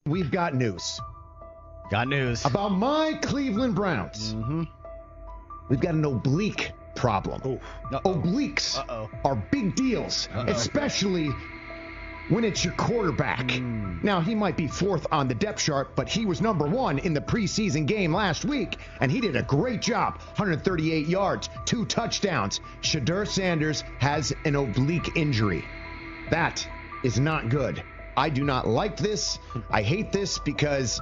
We've got news. Got news. About my Cleveland Browns. We've got an oblique problem. Obliques are big deals, especially when it's your quarterback. Now, he might be fourth on the depth chart, but he was number one in the preseason game last week, and he did a great job. 138 yards, 2 touchdowns. Shedeur Sanders has an oblique injury. That is not good. I do not like this. I hate this because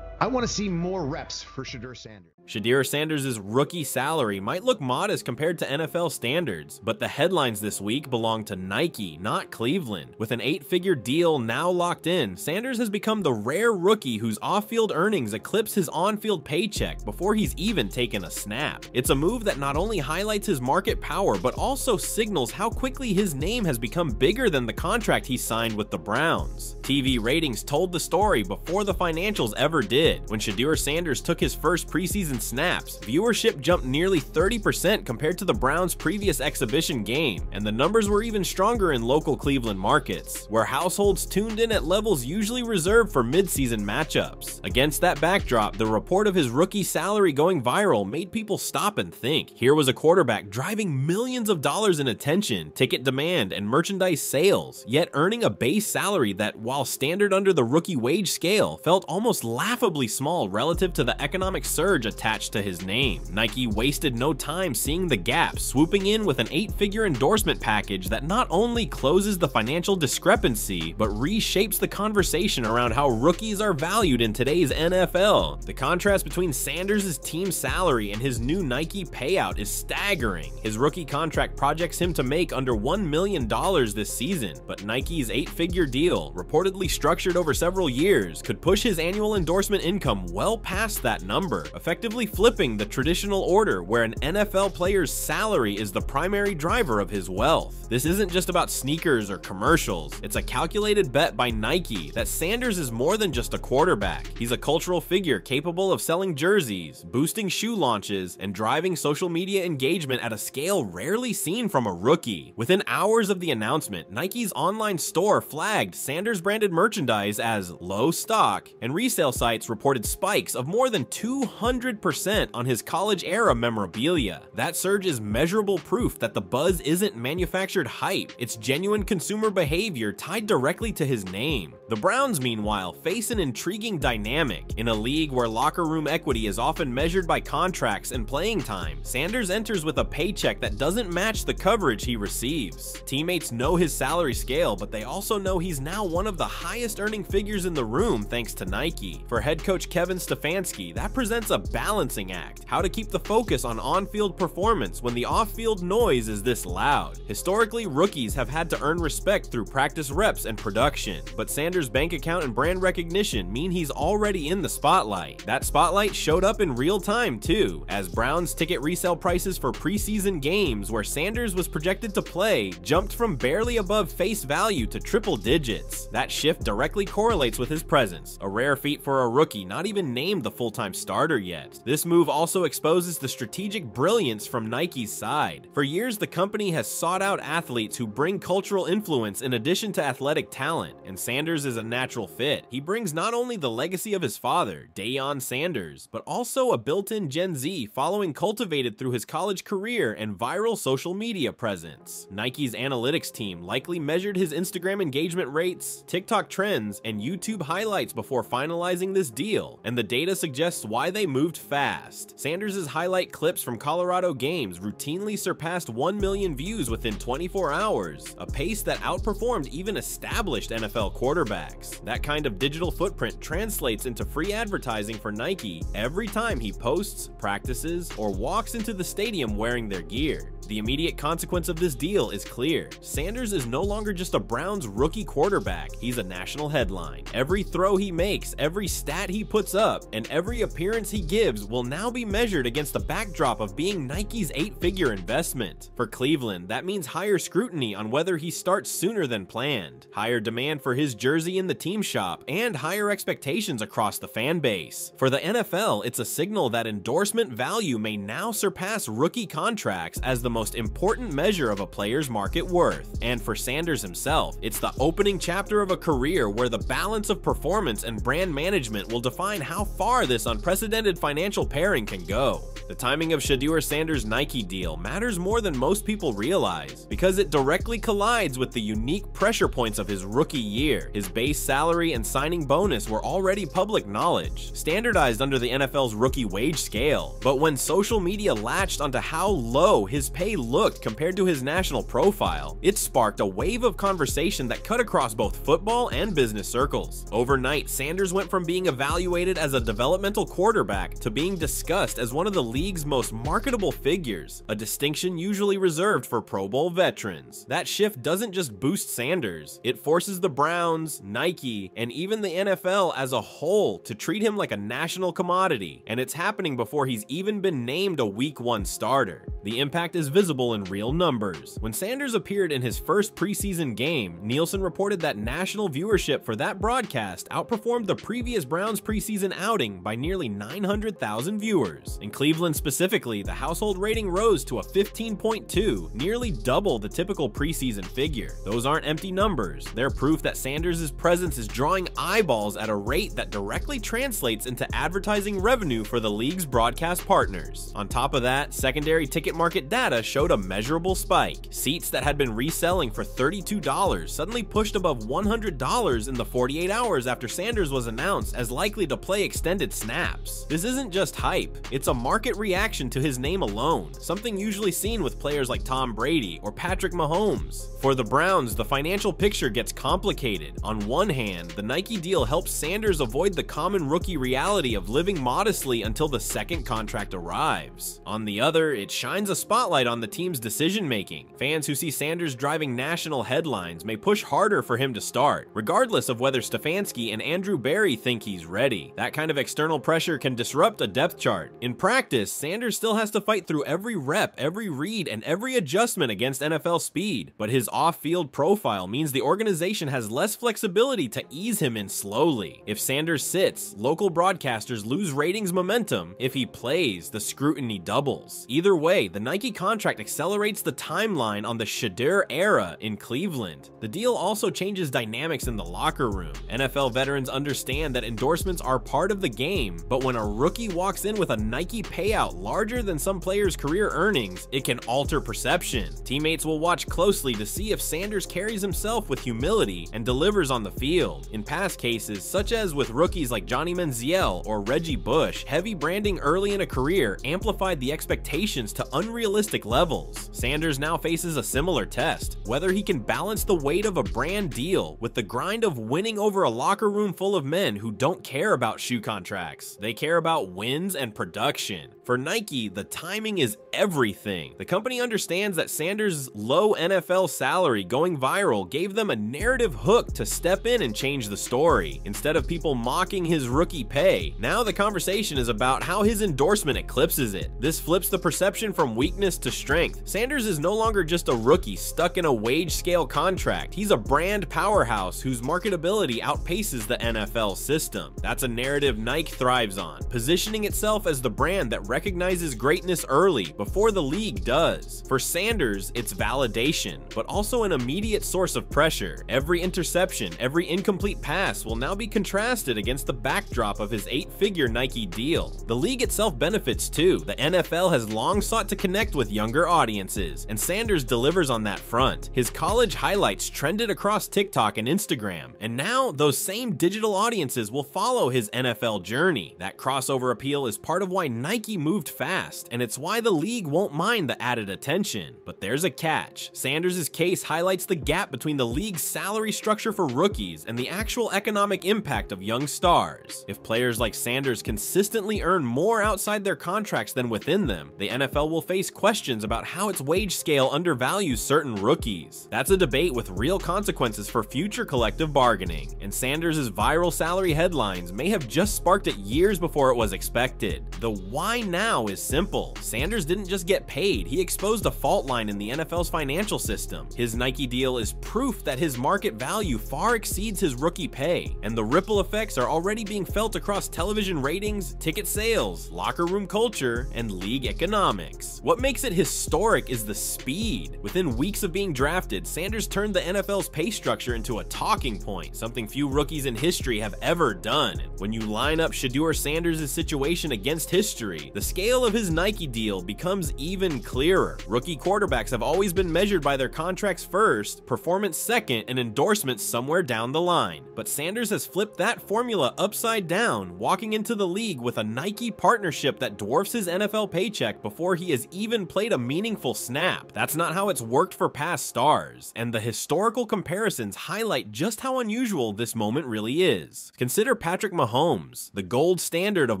I want to see more reps for Shedeur Sanders. Shedeur Sanders' rookie salary might look modest compared to NFL standards, but the headlines this week belong to Nike, not Cleveland. With an 8-figure deal now locked in, Sanders has become the rare rookie whose off-field earnings eclipse his on-field paycheck before he's even taken a snap. It's a move that not only highlights his market power, but also signals how quickly his name has become bigger than the contract he signed with the Browns. TV ratings told the story before the financials ever did. When Shedeur Sanders took his first preseason snaps, viewership jumped nearly 30% compared to the Browns' previous exhibition game, and the numbers were even stronger in local Cleveland markets, where households tuned in at levels usually reserved for mid-season matchups. Against that backdrop, the report of his rookie salary going viral made people stop and think. Here was a quarterback driving millions of dollars in attention, ticket demand, and merchandise sales, yet earning a base salary that, while standard under the rookie wage scale, felt almost laughably small relative to the economic surge attached to his name. Nike wasted no time seeing the gap, swooping in with an 8-figure endorsement package that not only closes the financial discrepancy, but reshapes the conversation around how rookies are valued in today's NFL. The contrast between Sanders' team salary and his new Nike payout is staggering. His rookie contract projects him to make under $1 million this season, but Nike's 8-figure deal, reportedly structured over several years, could push his annual endorsement income well past that number, effectively flipping the traditional order where an NFL player's salary is the primary driver of his wealth. This isn't just about sneakers or commercials. It's a calculated bet by Nike that Sanders is more than just a quarterback. He's a cultural figure capable of selling jerseys, boosting shoe launches, and driving social media engagement at a scale rarely seen from a rookie. Within hours of the announcement, Nike's online store flagged Sanders-branded merchandise as low stock, and resale sites reported spikes of more than 200% on his college-era memorabilia. That surge is measurable proof that the buzz isn't manufactured hype, it's genuine consumer behavior tied directly to his name. The Browns, meanwhile, face an intriguing dynamic. In a league where locker room equity is often measured by contracts and playing time, Sanders enters with a paycheck that doesn't match the coverage he receives. Teammates know his salary scale, but they also know he's now one of the highest earning figures in the room thanks to Nike. For head coach Kevin Stefanski, that presents a balancing act. How to keep the focus on-field performance when the off-field noise is this loud. Historically, rookies have had to earn respect through practice reps and production, but Sanders' bank account and brand recognition mean he's already in the spotlight. That spotlight showed up in real time too, as Browns ticket resale prices for preseason games where Sanders was projected to play jumped from barely above face value to triple digits. That shift directly correlates with his presence, a rare feat for a rookie not even named the full-time starter yet. This move also exposes the strategic brilliance from Nike's side. For years, the company has sought out athletes who bring cultural influence in addition to athletic talent, and Sanders is a natural fit. He brings not only the legacy of his father, Deion Sanders, but also a built-in Gen Z following cultivated through his college career and viral social media presence. Nike's analytics team likely measured his Instagram engagement rates, TikTok trends, and YouTube highlights before finalizing this deal, and the data suggests why they moved fast. Sanders' highlight clips from Colorado games routinely surpassed 1 million views within 24 hours, a pace that outperformed even established NFL quarterbacks. That kind of digital footprint translates into free advertising for Nike every time he posts, practices, or walks into the stadium wearing their gear. The immediate consequence of this deal is clear. Sanders is no longer just a Browns rookie quarterback, he's a national headline. Every throw he makes, every stat he puts up, and every appearance he gives will now be measured against the backdrop of being Nike's 8-figure investment. For Cleveland, that means higher scrutiny on whether he starts sooner than planned, higher demand for his jersey jersey in the team shop, and higher expectations across the fan base. For the NFL, it's a signal that endorsement value may now surpass rookie contracts as the most important measure of a player's market worth. And for Sanders himself, it's the opening chapter of a career where the balance of performance and brand management will define how far this unprecedented financial pairing can go. The timing of Shedeur Sanders' Nike deal matters more than most people realize, because it directly collides with the unique pressure points of his rookie year. His base salary and signing bonus were already public knowledge, standardized under the NFL's rookie wage scale. But when social media latched onto how low his pay looked compared to his national profile, it sparked a wave of conversation that cut across both football and business circles. Overnight, Sanders went from being evaluated as a developmental quarterback to being discussed as one of the league's most marketable figures, a distinction usually reserved for Pro Bowl veterans. That shift doesn't just boost Sanders, it forces the Browns, Nike, and even the NFL as a whole to treat him like a national commodity, and it's happening before he's even been named a Week 1 starter. The impact is visible in real numbers. When Sanders appeared in his first preseason game, Nielsen reported that national viewership for that broadcast outperformed the previous Browns preseason outing by nearly 900,000 viewers. In Cleveland specifically, the household rating rose to a 15.2, nearly double the typical preseason figure. Those aren't empty numbers, they're proof that Sanders' presence is drawing eyeballs at a rate that directly translates into advertising revenue for the league's broadcast partners. On top of that, secondary ticket market data showed a measurable spike. Seats that had been reselling for $32 suddenly pushed above $100 in the 48 hours after Sanders was announced as likely to play extended snaps. This isn't just hype, it's a market reaction to his name alone, something usually seen with players like Tom Brady or Patrick Mahomes. For the Browns, the financial picture gets complicated. On one hand, the Nike deal helps Sanders avoid the common rookie reality of living modestly until the second contract arrives. On the other, it shines a spotlight on the team's decision-making. Fans who see Sanders driving national headlines may push harder for him to start, regardless of whether Stefanski and Andrew Berry think he's ready. That kind of external pressure can disrupt a depth chart. In practice, Sanders still has to fight through every rep, every read, and every adjustment against NFL speed, but his off-field profile means the organization has less flexibility to ease him in slowly. If Sanders sits, local broadcasters lose ratings momentum. If he plays, the scrutiny doubles. Either way, the Nike contract accelerates the timeline on the Shedeur era in Cleveland. The deal also changes dynamics in the locker room. NFL veterans understand that endorsements are part of the game, but when a rookie walks in with a Nike payout larger than some players' career earnings, it can alter perception. Teammates will watch closely to see if Sanders carries himself with humility and delivers on the field. In past cases, such as with rookies like Johnny Manziel or Reggie Bush, heavy branding early in a career amplified the expectations to unrealistic levels. Sanders now faces a similar test, whether he can balance the weight of a brand deal with the grind of winning over a locker room full of men who don't care about shoe contracts. They care about wins and production. For Nike, the timing is everything. The company understands that Sanders' low NFL salary going viral gave them a narrative hook to step in and change the story. Instead of people mocking his rookie pay, now the conversation is about how his endorsement eclipses it. This flips the perception from weakness to strength. Sanders is no longer just a rookie stuck in a wage scale contract. He's a brand powerhouse whose marketability outpaces the NFL system. That's a narrative Nike thrives on, positioning itself as the brand that recognizes greatness early, before the league does. For Sanders, it's validation, but also an immediate source of pressure. Every interception, every incomplete pass will now be contrasted against the backdrop of his 8-figure Nike deal. The league itself benefits too. The NFL has long sought to connect with younger audiences, and Sanders delivers on that front. His college highlights trended across TikTok and Instagram, and now those same digital audiences will follow his NFL journey. That crossover appeal is part of why Nike moved fast, and it's why the league won't mind the added attention. But there's a catch. Sanders' case highlights the gap between the league's salary structure for rookies and the actual economic impact of young stars. If players like Sanders consistently earn more outside their contracts than within them, the NFL will face questions about how its wage scale undervalues certain rookies. That's a debate with real consequences for future collective bargaining, and Sanders' viral salary headlines may have just sparked it years before it was expected. The why now is simple. Sanders didn't just get paid, he exposed a fault line in the NFL's financial system. His Nike deal is proof that his market value far exceeds his rookie pay, and the ripple effects are already being felt across television ratings, ticket sales, locker room culture, and league economics. What makes it historic is the speed. Within weeks of being drafted, Sanders turned the NFL's pay structure into a talking point, something few rookies in history have ever done. When you line up Shedeur Sanders' situation against history, the scale of his Nike deal becomes even clearer. Rookie quarterbacks have always been measured by their contracts first, performance second, and endorsements somewhere down the line. But Sanders has flipped that formula upside down, walking into the league with a Nike partnership that dwarfs his NFL paycheck before he has even played a meaningful snap. That's not how it's worked for past stars, and the historical comparisons highlight just how unusual this moment really is. Consider Patrick Mahomes, the gold standard of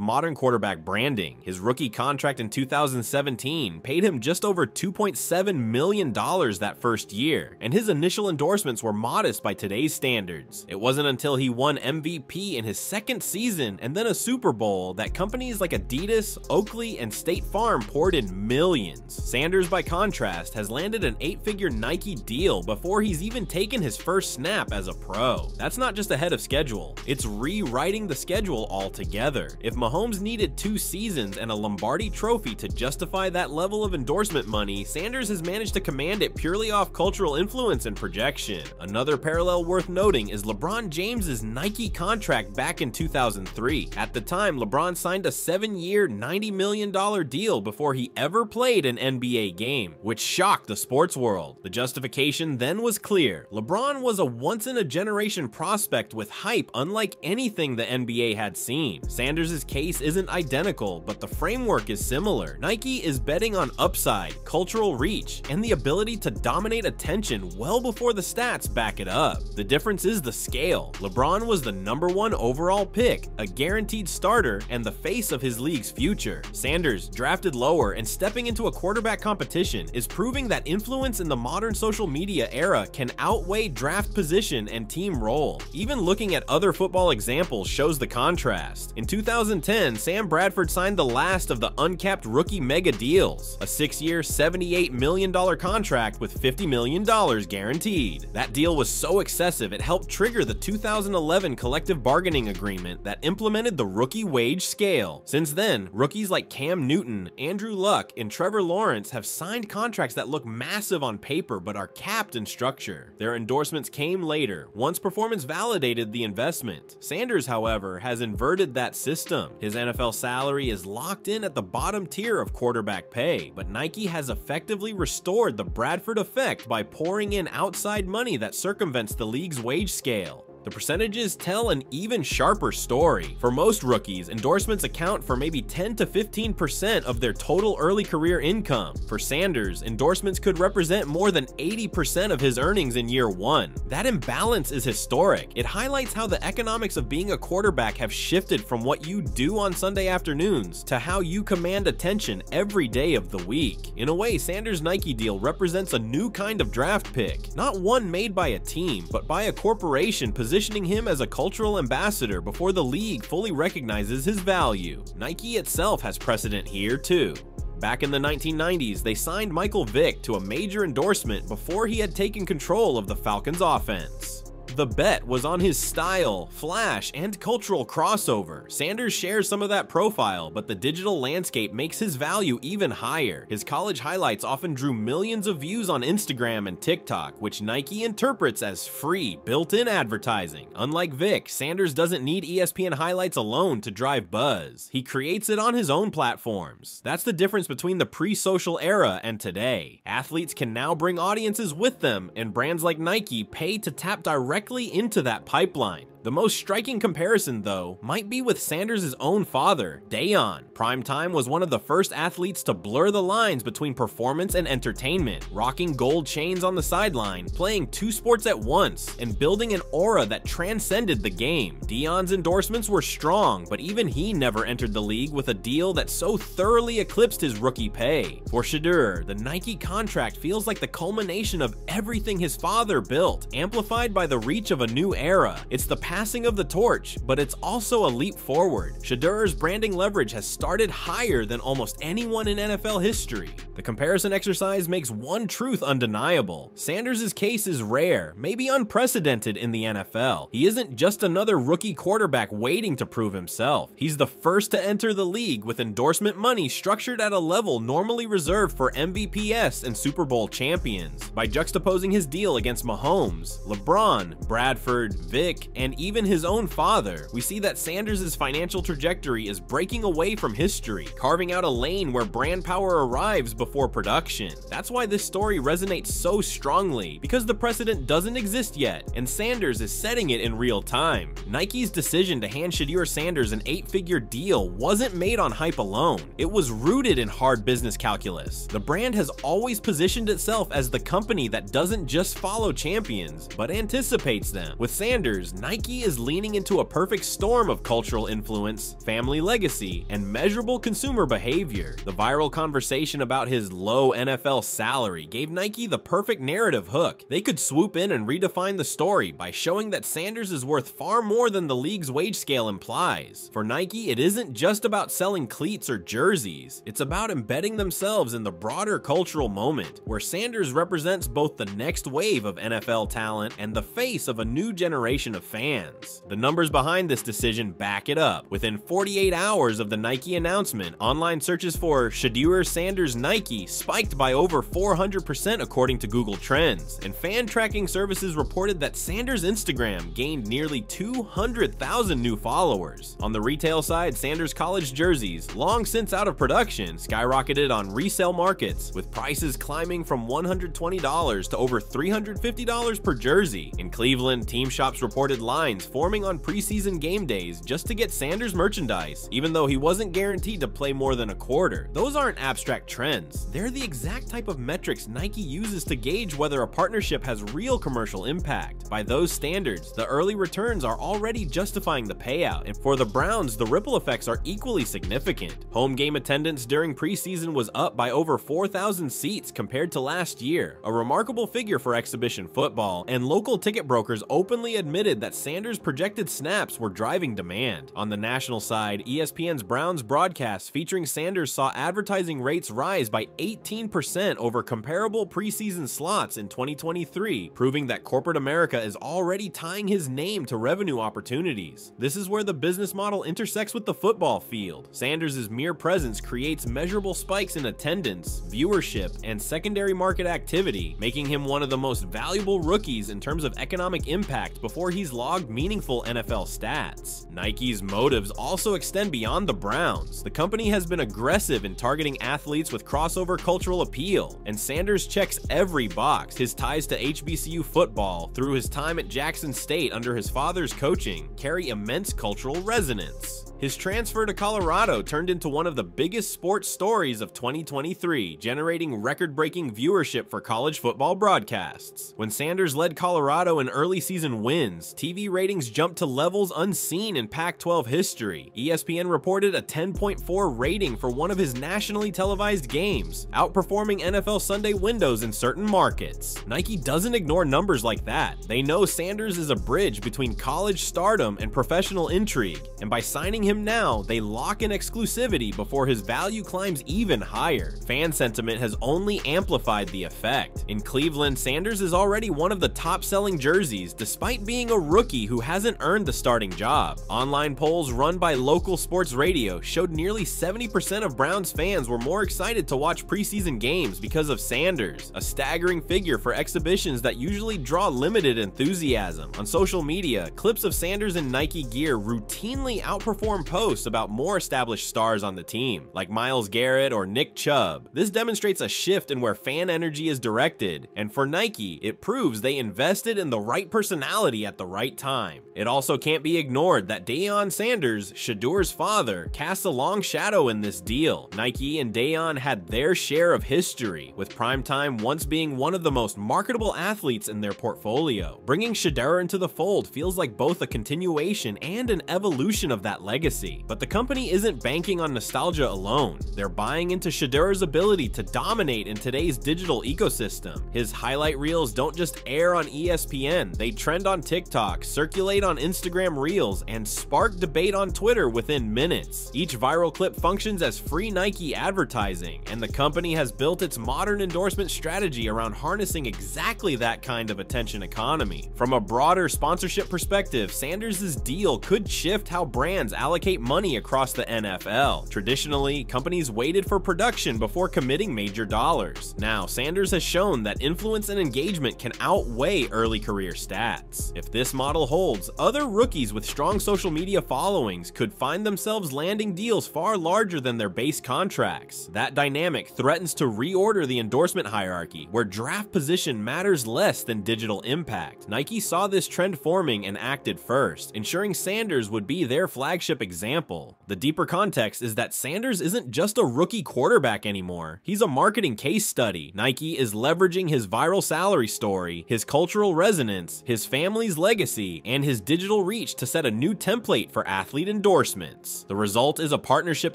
modern quarterback branding. His rookie contract in 2017 paid him just over $2.7 million that first year, and his initial endorsements were modest by today's standards. It wasn't until he won MVP in his second season and then a Super Bowl that companies like Adidas, Oakley, and State Farm poured in millions. Sanders, by contrast, has landed an 8-figure Nike deal before he's even taken his first snap as a pro. That's not just ahead of schedule, it's rewriting the schedule altogether. If Mahomes needed 2 seasons and a Lombardi trophy to justify that level of endorsement money, Sanders has managed to command it purely off cultural influence and projection. Another parallel worth noting is LeBron James's Nike contract back in 2003. At the time, LeBron signed a 7-year, $90 million deal before he ever played an NBA game, which shocked the sports world. The justification then was clear. LeBron was a once-in-a-generation prospect with hype unlike anything the NBA had seen. Sanders' case isn't identical, but the framework is similar. Nike is betting on upside, cultural reach, and the ability to dominate attention well before the stats back it up. The difference is the scale. LeBron was the #1 overall pick, a guaranteed starter, and the face of his league's future. Sanders, drafted lower and stepping into a quarterback competition, is proving that influence in the modern social media era can outweigh draft position and team role. Even looking at other football examples shows the contrast. In 2010, Sam Bradford signed the last of the uncapped rookie mega deals, a 6-year, $78 million contract with $50 million guaranteed. That deal was so excessive it helped trigger the 2011 collective bargaining agreement that implemented the rookie wage scale. Since then, rookies like Cam Newton, Andrew Luck, and Trevor Lawrence have signed contracts that look massive on paper but are capped in structure. Their endorsements came later, once performance validated the investment. Sanders, however, has inverted that system. His NFL salary is locked in at the bottom tier of quarterback pay, but Nike has effectively restored the Bradford effect by pouring in outside money that circumvents the league's wage scale. The percentages tell an even sharper story. For most rookies, endorsements account for maybe 10 to 15% of their total early career income. For Sanders, endorsements could represent more than 80% of his earnings in year 1. That imbalance is historic. It highlights how the economics of being a quarterback have shifted from what you do on Sunday afternoons to how you command attention every day of the week. In a way, Sanders' Nike deal represents a new kind of draft pick, not one made by a team, but by a corporation positioning him as a cultural ambassador before the league fully recognizes his value. Nike itself has precedent here too. Back in the 1990s, they signed Michael Vick to a major endorsement before he had taken control of the Falcons' offense. The bet was on his style, flash, and cultural crossover. Sanders shares some of that profile, but the digital landscape makes his value even higher. His college highlights often drew millions of views on Instagram and TikTok, which Nike interprets as free, built-in advertising. Unlike Vic, Sanders doesn't need ESPN highlights alone to drive buzz. He creates it on his own platforms. That's the difference between the pre-social era and today. Athletes can now bring audiences with them, and brands like Nike pay to tap directly into that pipeline. The most striking comparison, though, might be with Sanders' own father, Deion. Primetime was one of the first athletes to blur the lines between performance and entertainment, rocking gold chains on the sideline, playing 2 sports at once, and building an aura that transcended the game. Deion's endorsements were strong, but even he never entered the league with a deal that so thoroughly eclipsed his rookie pay. For Shedeur, the Nike contract feels like the culmination of everything his father built, amplified by the reach of a new era. It's the passing of the torch, but it's also a leap forward. Shedeur's branding leverage has started higher than almost anyone in NFL history. The comparison exercise makes one truth undeniable. Sanders' case is rare, maybe unprecedented in the NFL. He isn't just another rookie quarterback waiting to prove himself. He's the first to enter the league with endorsement money structured at a level normally reserved for MVPs and Super Bowl champions. By juxtaposing his deal against Mahomes, LeBron, Bradford, Vic, and even his own father, we see that Sanders' financial trajectory is breaking away from history, carving out a lane where brand power arrives before production. That's why this story resonates so strongly, because the precedent doesn't exist yet, and Sanders is setting it in real time. Nike's decision to hand Shedeur Sanders an 8-figure deal wasn't made on hype alone. It was rooted in hard business calculus. The brand has always positioned itself as the company that doesn't just follow champions, but anticipates them. With Sanders, Nike is leaning into a perfect storm of cultural influence, family legacy, and measurable consumer behavior. The viral conversation about his low NFL salary gave Nike the perfect narrative hook. They could swoop in and redefine the story by showing that Sanders is worth far more than the league's wage scale implies. For Nike, it isn't just about selling cleats or jerseys. It's about embedding themselves in the broader cultural moment, where Sanders represents both the next wave of NFL talent and the face of a new generation of fans. The numbers behind this decision back it up. Within 48 hours of the Nike announcement, online searches for Shedeur Sanders Nike spiked by over 400% according to Google Trends, and fan tracking services reported that Sanders' Instagram gained nearly 200,000 new followers. On the retail side, Sanders college jerseys, long since out of production, skyrocketed on resale markets, with prices climbing from $120 to over $350 per jersey. In Cleveland, team shops reported lines forming on preseason game days just to get Sanders merchandise, even though he wasn't guaranteed to play more than a quarter. Those aren't abstract trends. They're the exact type of metrics Nike uses to gauge whether a partnership has real commercial impact. By those standards, the early returns are already justifying the payout, and for the Browns, the ripple effects are equally significant. Home game attendance during preseason was up by over 4,000 seats compared to last year, a remarkable figure for exhibition football, and local ticket brokers openly admitted that Sanders' projected snaps were driving demand. On the national side, ESPN's Browns broadcast featuring Sanders saw advertising rates rise by 18% over comparable preseason slots in 2023, proving that corporate America is already tying his name to revenue opportunities. This is where the business model intersects with the football field. Sanders' mere presence creates measurable spikes in attendance, viewership, and secondary market activity, making him one of the most valuable rookies in terms of economic impact before he's logged meaningful NFL stats. Nike's motives also extend beyond the Browns. The company has been aggressive in targeting athletes with crossover cultural appeal, and Sanders checks every box. His ties to HBCU football through his time at Jackson State under his father's coaching carry immense cultural resonance. His transfer to Colorado turned into one of the biggest sports stories of 2023, generating record-breaking viewership for college football broadcasts. When Sanders led Colorado in early season wins, TV ratings jumped to levels unseen in Pac-12 history. ESPN reported a 10.4 rating for one of his nationally televised games, outperforming NFL Sunday windows in certain markets. Nike doesn't ignore numbers like that. They know Sanders is a bridge between college stardom and professional intrigue, and by signing him now, they lock in exclusivity before his value climbs even higher. Fan sentiment has only amplified the effect. In Cleveland, Sanders is already one of the top-selling jerseys, despite being a rookie who hasn't earned the starting job. Online polls run by local sports radio showed nearly 70% of Browns fans were more excited to watch preseason games because of Sanders, a staggering figure for exhibitions that usually draw limited enthusiasm. On social media, clips of Sanders in Nike gear routinely outperform posts about more established stars on the team, like Myles Garrett or Nick Chubb. This demonstrates a shift in where fan energy is directed, and for Nike, it proves they invested in the right personality at the right time. It also can't be ignored that Deion Sanders, Shedeur's father, casts a long shadow in this deal. Nike and Deion had their share of history, with Primetime once being one of the most marketable athletes in their portfolio. Bringing Shedeur into the fold feels like both a continuation and an evolution of that legacy. legacy. But the company isn't banking on nostalgia alone. They're buying into Shedeur's ability to dominate in today's digital ecosystem. His highlight reels don't just air on ESPN, they trend on TikTok, circulate on Instagram Reels, and spark debate on Twitter within minutes. Each viral clip functions as free Nike advertising, and the company has built its modern endorsement strategy around harnessing exactly that kind of attention economy. From a broader sponsorship perspective, Sanders' deal could shift how brands allocate money across the NFL. Traditionally, companies waited for production before committing major dollars. Now, Sanders has shown that influence and engagement can outweigh early career stats. If this model holds, other rookies with strong social media followings could find themselves landing deals far larger than their base contracts. That dynamic threatens to reorder the endorsement hierarchy, where draft position matters less than digital impact. Nike saw this trend forming and acted first, ensuring Sanders would be their flagship example. The deeper context is that Sanders isn't just a rookie quarterback anymore. He's a marketing case study. Nike is leveraging his viral salary story, his cultural resonance, his family's legacy, and his digital reach to set a new template for athlete endorsements. The result is a partnership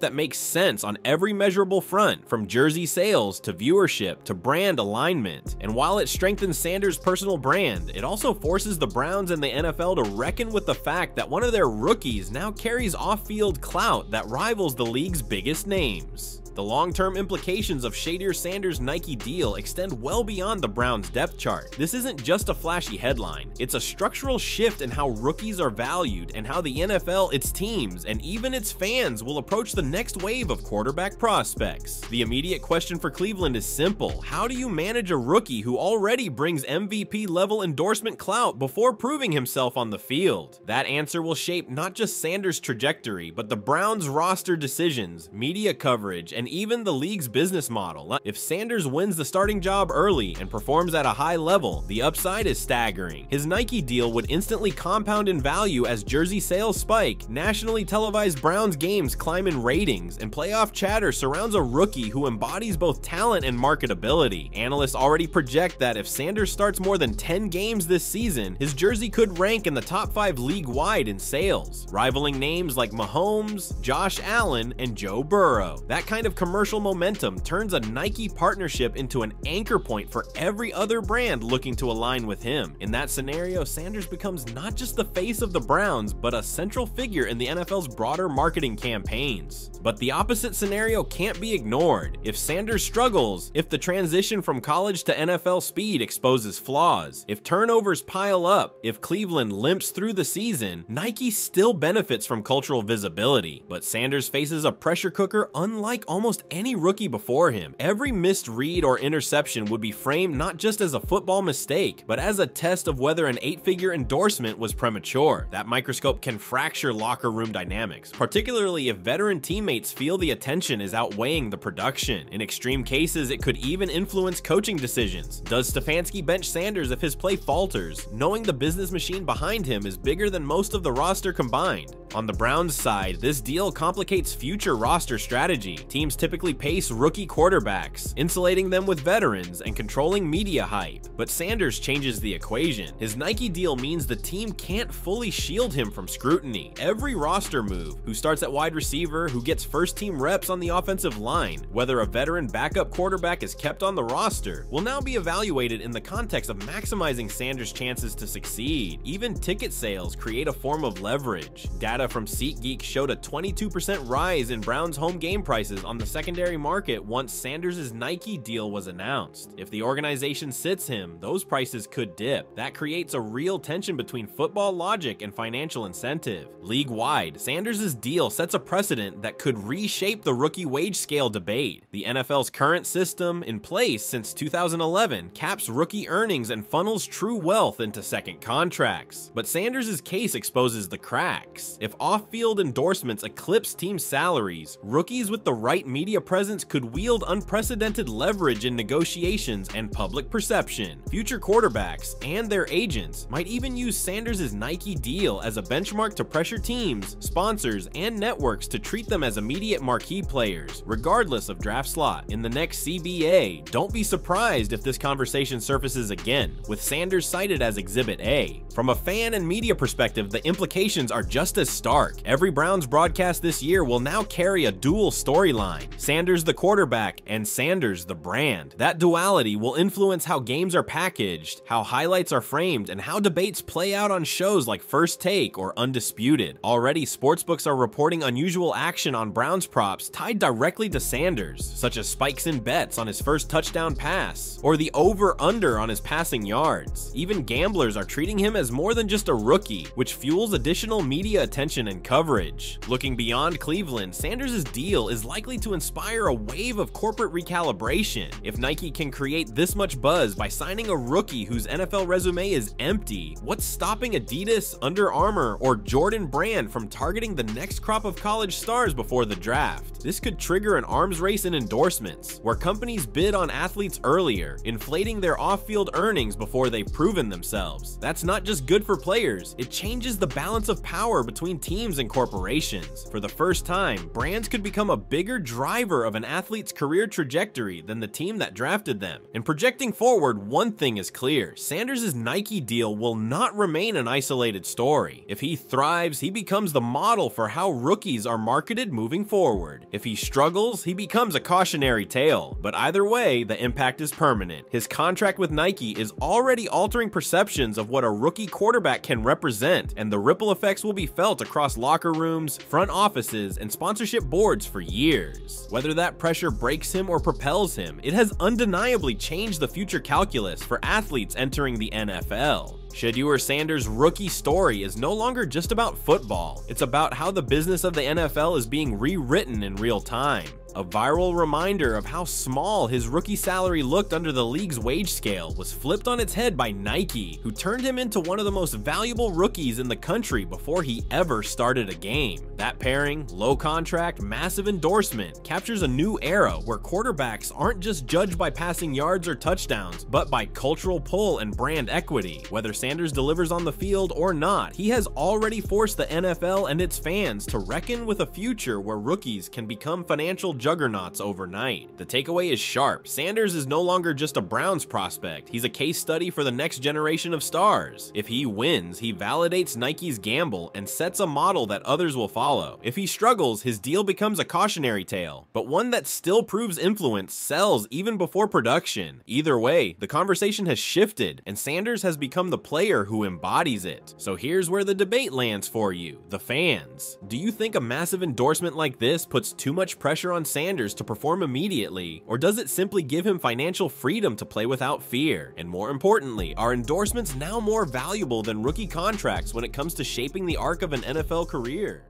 that makes sense on every measurable front, from jersey sales to viewership to brand alignment. And while it strengthens Sanders' personal brand, it also forces the Browns and the NFL to reckon with the fact that one of their rookies now carries off-field clout that rivals the league's biggest names. The long-term implications of Shedeur Sanders' Nike deal extend well beyond the Browns' depth chart. This isn't just a flashy headline. It's a structural shift in how rookies are valued and how the NFL, its teams, and even its fans will approach the next wave of quarterback prospects. The immediate question for Cleveland is simple. How do you manage a rookie who already brings MVP-level endorsement clout before proving himself on the field? That answer will shape not just Sanders' trajectory, but the Browns' roster decisions, media coverage, and even the league's business model. If Sanders wins the starting job early and performs at a high level, the upside is staggering. His Nike deal would instantly compound in value as jersey sales spike, nationally televised Browns games climb in ratings, and playoff chatter surrounds a rookie who embodies both talent and marketability. Analysts already project that if Sanders starts more than 10 games this season, his jersey could rank in the top 5 league-wide in sales, rivaling names like Mahomes, Josh Allen, and Joe Burrow. That kind of commercial momentum turns a Nike partnership into an anchor point for every other brand looking to align with him. In that scenario, Sanders becomes not just the face of the Browns, but a central figure in the NFL's broader marketing campaigns. But the opposite scenario can't be ignored. If Sanders struggles, if the transition from college to NFL speed exposes flaws, if turnovers pile up, if Cleveland limps through the season, Nike still benefits from cultural visibility. But Sanders faces a pressure cooker unlike almost any rookie before him. Every missed read or interception would be framed not just as a football mistake, but as a test of whether an 8-figure endorsement was premature. That microscope can fracture locker room dynamics, particularly if veteran teammates feel the attention is outweighing the production. In extreme cases, it could even influence coaching decisions. Does Stefanski bench Sanders if his play falters, knowing the business machine behind him is bigger than most of the roster combined? On the Browns side, this deal complicates future roster strategy. Teams typically pace rookie quarterbacks, insulating them with veterans and controlling media hype. But Sanders changes the equation. His Nike deal means the team can't fully shield him from scrutiny. Every roster move, who starts at wide receiver, who gets first-team reps on the offensive line, whether a veteran backup quarterback is kept on the roster, will now be evaluated in the context of maximizing Sanders' chances to succeed. Even ticket sales create a form of leverage. Data from SeatGeek showed a 22% rise in Browns home game prices on the secondary market once Sanders' Nike deal was announced. If the organization sits him, those prices could dip. That creates a real tension between football logic and financial incentive. League-wide, Sanders' deal sets a precedent that could reshape the rookie wage scale debate. The NFL's current system, in place since 2011, caps rookie earnings and funnels true wealth into second contracts. But Sanders' case exposes the cracks. If off-field endorsements eclipse team salaries, rookies with the right media presence could wield unprecedented leverage in negotiations and public perception. Future quarterbacks and their agents might even use Sanders' Nike deal as a benchmark to pressure teams, sponsors, and networks to treat them as immediate marquee players, regardless of draft slot. In the next CBA, don't be surprised if this conversation surfaces again, with Sanders cited as Exhibit A. From a fan and media perspective, the implications are just as stark. Every Browns broadcast this year will now carry a dual storyline: Sanders the quarterback and Sanders the brand. That duality will influence how games are packaged, how highlights are framed, and how debates play out on shows like First Take or Undisputed. Already, sportsbooks are reporting unusual action on Browns props tied directly to Sanders, such as spikes in bets on his first touchdown pass, or the over-under on his passing yards. Even gamblers are treating him as more than just a rookie, which fuels additional media attention and coverage. Looking beyond Cleveland, Sanders' deal is likely to inspire a wave of corporate recalibration. If Nike can create this much buzz by signing a rookie whose NFL resume is empty, what's stopping Adidas, Under Armour, or Jordan Brand from targeting the next crop of college stars before the draft? This could trigger an arms race in endorsements, where companies bid on athletes earlier, inflating their off-field earnings before they've proven themselves. That's not just good for players, it changes the balance of power between teams and corporations. For the first time, brands could become a bigger driver of an athlete's career trajectory than the team that drafted them. And projecting forward, one thing is clear: Sanders' Nike deal will not remain an isolated story. If he thrives, he becomes the model for how rookies are marketed moving forward. If he struggles, he becomes a cautionary tale. But either way, the impact is permanent. His contract with Nike is already altering perceptions of what a rookie quarterback can represent, and the ripple effects will be felt across locker rooms, front offices, and sponsorship boards for years. Whether that pressure breaks him or propels him, it has undeniably changed the future calculus for athletes entering the NFL. Shedeur Sanders' rookie story is no longer just about football. It's about how the business of the NFL is being rewritten in real time. A viral reminder of how small his rookie salary looked under the league's wage scale was flipped on its head by Nike, who turned him into one of the most valuable rookies in the country before he ever started a game. That pairing, low contract, massive endorsement, captures a new era where quarterbacks aren't just judged by passing yards or touchdowns, but by cultural pull and brand equity. Whether Sanders delivers on the field or not, he has already forced the NFL and its fans to reckon with a future where rookies can become financial juggernauts overnight. The takeaway is sharp. Sanders is no longer just a Browns prospect. He's a case study for the next generation of stars. If he wins, he validates Nike's gamble and sets a model that others will follow. If he struggles, his deal becomes a cautionary tale, but one that still proves influence, sells even before production. Either way, the conversation has shifted, and Sanders has become the player who embodies it. So here's where the debate lands for you, the fans. Do you think a massive endorsement like this puts too much pressure on Sanders to perform immediately, or does it simply give him financial freedom to play without fear? And more importantly, are endorsements now more valuable than rookie contracts when it comes to shaping the arc of an NFL career?